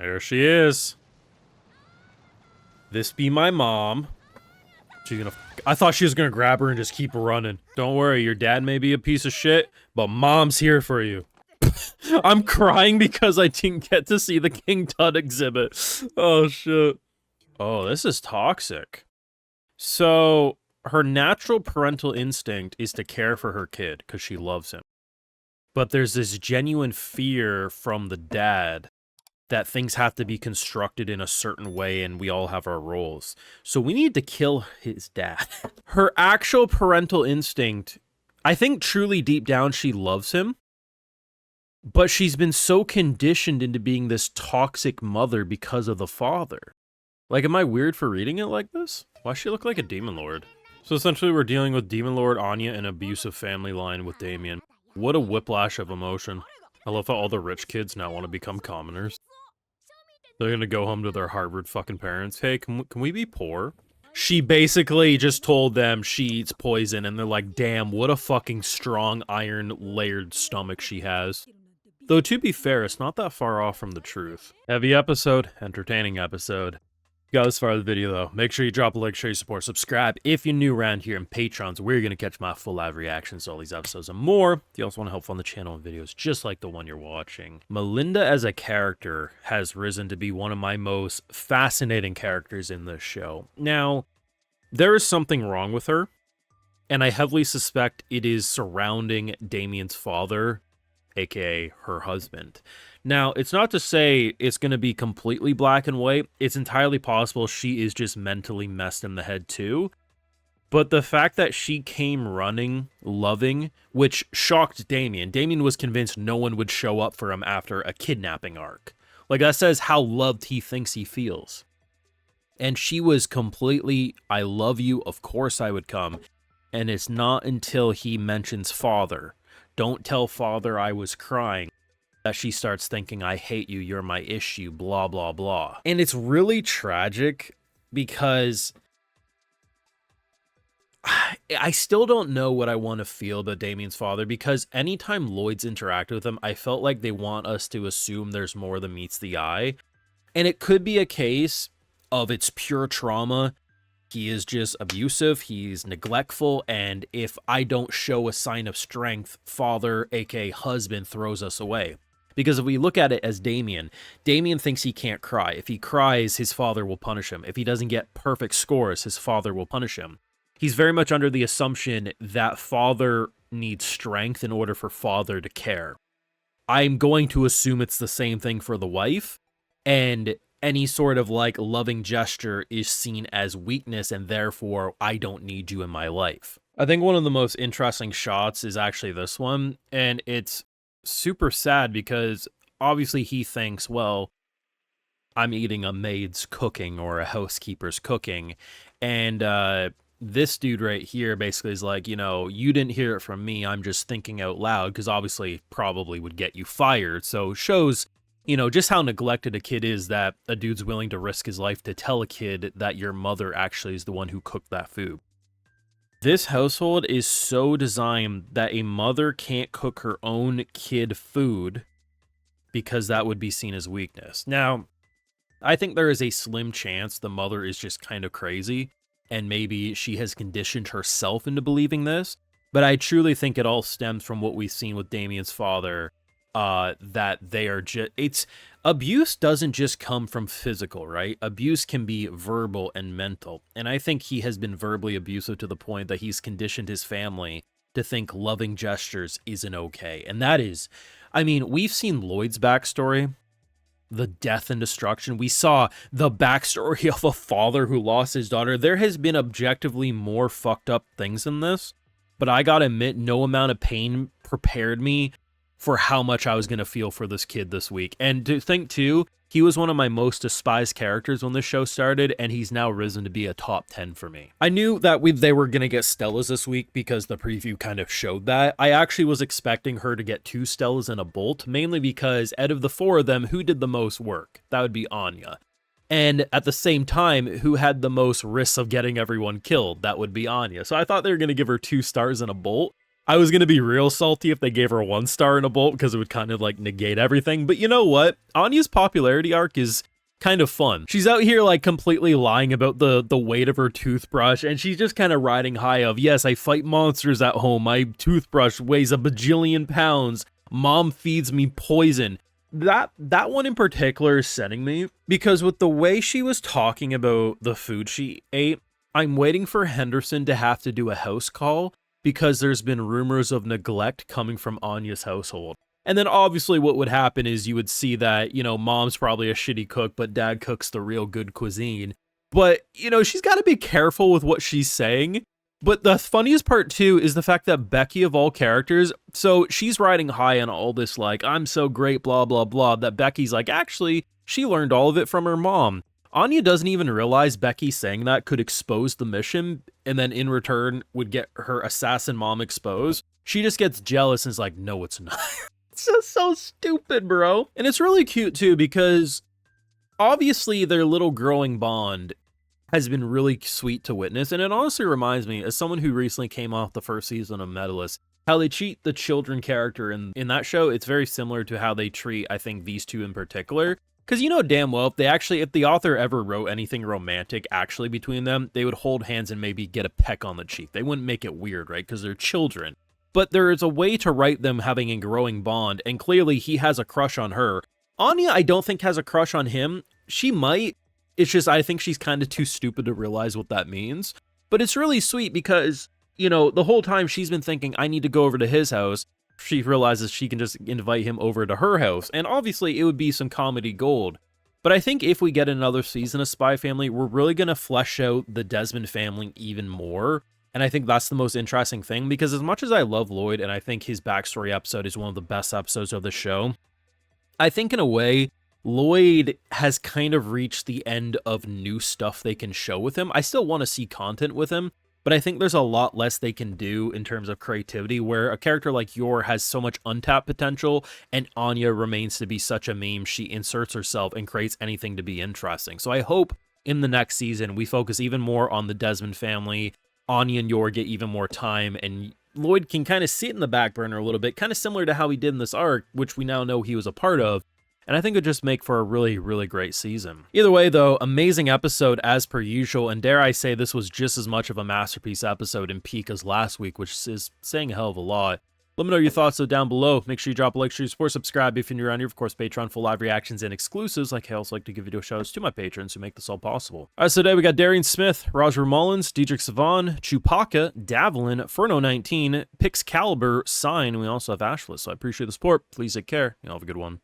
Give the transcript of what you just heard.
There she is. This be my mom. She's gonna. I thought she was gonna grab her and just keep running. Don't worry, your dad may be a piece of shit, but mom's here for you. I'm crying because I didn't get to see the King Tut exhibit. Oh shit. Oh, this is toxic. So, her natural parental instinct is to care for her kid because she loves him. But there's this genuine fear from the dad that things have to be constructed in a certain way and we all have our roles. So we need to kill his dad. Her actual parental instinct, I think truly deep down she loves him, but she's been so conditioned into being this toxic mother because of the father. Like, am I weird for reading it like this? Why does she look like a demon lord? So essentially we're dealing with demon lord Anya and abusive family line with Damian. What a whiplash of emotion. I love how all the rich kids now want to become commoners. They're gonna go home to their Harvard fucking parents. Hey, can we be poor? She basically just told them she eats poison, and they're like, damn, what a fucking strong iron-layered stomach she has. Though, to be fair, it's not that far off from the truth. Heavy episode, entertaining episode. You got this far in the video, though. Make sure you drop a like, share your support, subscribe if you're new around here, and Patrons, where you're going to catch my full live reactions to all these episodes and more. If you also want to help fund the channel and videos just like the one you're watching. Melinda as a character has risen to be one of my most fascinating characters in this show. Now, there is something wrong with her, and I heavily suspect it is surrounding Damian's father, aka her husband. Now, it's not to say it's going to be completely black and white. It's entirely possible she is just mentally messed in the head too. But the fact that she came running, loving, which shocked Damian. Damian was convinced no one would show up for him after a kidnapping arc. Like, that says how loved he thinks he feels. And she was completely, I love you, of course I would come. And it's not until he mentions father. Don't tell father I was crying. That she starts thinking, I hate you, you're my issue, blah, blah, blah. And it's really tragic because I still don't know what I want to feel about Damian's father, because anytime Lloyd's interact with him, I felt like they want us to assume there's more than meets the eye. And it could be a case of it's pure trauma. He is just abusive, he's neglectful, and if I don't show a sign of strength, father, aka husband, throws us away. Because if we look at it as Damian thinks he can't cry. If he cries, his father will punish him. If he doesn't get perfect scores, his father will punish him. He's very much under the assumption that father needs strength in order for father to care. I'm going to assume it's the same thing for the wife, and any sort of like loving gesture is seen as weakness, and therefore I don't need you in my life. I think one of the most interesting shots is actually this one, and it's super sad because obviously he thinks, well, I'm eating a maid's cooking or a housekeeper's cooking, and this dude right here basically is like, you know, you didn't hear it from me, I'm just thinking out loud, because obviously probably would get you fired. So shows, you know, just how neglected a kid is that a dude's willing to risk his life to tell a kid that your mother actually is the one who cooked that food. This household is so designed that a mother can't cook her own kid food because that would be seen as weakness. Now, I think there is a slim chance the mother is just kind of crazy and maybe she has conditioned herself into believing this, but I truly think it all stems from what we've seen with Damian's father, that they are just, abuse doesn't just come from physical, right? Abuse can be verbal and mental. And I think he has been verbally abusive to the point that he's conditioned his family to think loving gestures isn't okay. And that is, I mean, we've seen Lloyd's backstory, the death and destruction. We saw the backstory of a father who lost his daughter. There has been objectively more fucked up things than this, but I gotta admit, no amount of pain prepared me for how much I was going to feel for this kid this week. And to think, too, he was one of my most despised characters when this show started, and he's now risen to be a top 10 for me. I knew that they were going to get Stellas this week because the preview kind of showed that. I actually was expecting her to get 2 Stellas and a Bolt, mainly because out of the 4 of them, who did the most work? That would be Anya. And at the same time, who had the most risks of getting everyone killed? That would be Anya. So I thought they were going to give her 2 stars and a Bolt. I was going to be real salty if they gave her 1 star in a bolt because it would kind of like negate everything. But you know what? Anya's popularity arc is kind of fun. She's out here like completely lying about the weight of her toothbrush, and she's just kind of riding high of, yes, I fight monsters at home. My toothbrush weighs a bajillion pounds. Mom feeds me poison. That one in particular is setting me because with the way she was talking about the food she ate, I'm waiting for Henderson to have to do a house call because there's been rumors of neglect coming from Anya's household. And then obviously what would happen is you would see that, you know, mom's probably a shitty cook, but dad cooks the real good cuisine. But, you know, she's got to be careful with what she's saying. But the funniest part too is the fact that Becky of all characters, so she's riding high on all this like, I'm so great, blah, blah, blah, that Becky's like, actually, she learned all of it from her mom. Anya doesn't even realize Becky saying that could expose the mission and then in return would get her assassin mom exposed. She just gets jealous and is like, no, it's not. It's just so stupid, bro. And it's really cute too because obviously their little growing bond has been really sweet to witness. And it honestly reminds me, as someone who recently came off the first season of Medalist, how they treat the children character in that show. It's very similar to how they treat, I think, these two in particular. Because you know damn well, if the author ever wrote anything romantic actually between them, they would hold hands and maybe get a peck on the cheek. They wouldn't make it weird, right? Because they're children. But there is a way to write them having a growing bond, and clearly he has a crush on her. Anya, I don't think has a crush on him. She might. It's just, I think she's kind of too stupid to realize what that means. But it's really sweet because, you know, the whole time she's been thinking, I need to go over to his house. She realizes she can just invite him over to her house. And obviously it would be some comedy gold. But I think if we get another season of Spy Family, we're really going to flesh out the Desmond family even more. And I think that's the most interesting thing, because as much as I love Lloyd, and I think his backstory episode is one of the best episodes of the show, I think in a way, Lloyd has kind of reached the end of new stuff they can show with him. I still want to see content with him, but I think there's a lot less they can do in terms of creativity, where a character like Yor has so much untapped potential, and Anya remains to be such a meme. She inserts herself and creates anything to be interesting. So I hope in the next season, we focus even more on the Desmond family. Anya and Yor get even more time, and Lloyd can kind of sit in the back burner a little bit, kind of similar to how he did in this arc, which we now know he was a part of. And I think it would just make for a really, really great season. Either way, though, amazing episode as per usual, and dare I say this was just as much of a masterpiece episode in peak as last week, which is saying a hell of a lot. Let me know your thoughts though down below. Make sure you drop a like, share, support, subscribe if you're new around here. Of course, Patreon full live reactions and exclusives. Like I also like to give video shout outs to my patrons who make this all possible. All right, so today we got Darian Smith, Roger Mullins, Diedrich Savan, Chewpacca, Davlin, Furno19, Pix Caliber, Sign, and we also have Ashless. So I appreciate the support. Please take care. You all have a good one.